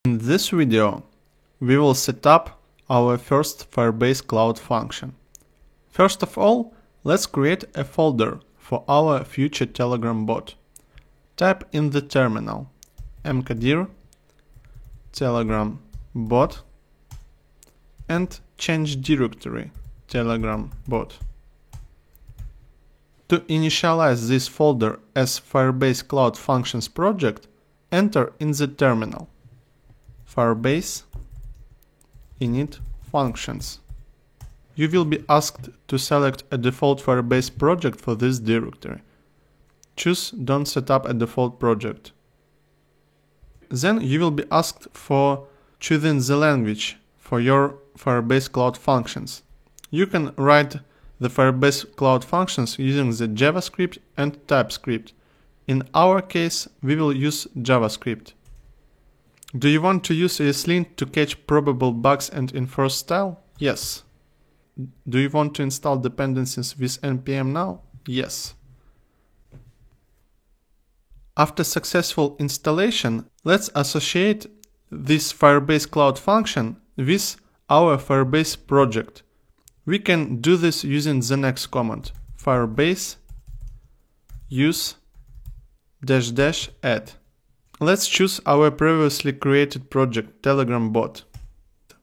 In this video, we will set up our first Firebase Cloud function. First of all, let's create a folder for our future Telegram bot. Type in the terminal mkdir Telegram bot and change directory Telegram bot. To initialize this folder as Firebase Cloud Functions project, enter in the terminal Firebase init functions. You will be asked to select a default Firebase project for this directory. Choose Don't set up a default project. Then you will be asked for choosing the language for your Firebase Cloud Functions. You can write the Firebase Cloud Functions using the JavaScript and TypeScript. In our case, we will use JavaScript. Do you want to use ESLint to catch probable bugs and enforce style? Yes. Do you want to install dependencies with npm now? Yes. After successful installation, let's associate this Firebase Cloud function with our Firebase project. We can do this using the next command, firebase use --add. Let's choose our previously created project, Telegram bot.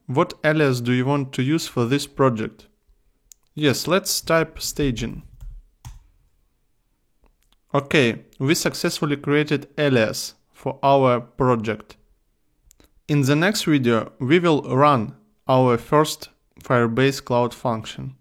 What alias do you want to use for this project? Yes, let's type staging. Okay, we successfully created alias for our project. In the next video, we will run our first Firebase Cloud function.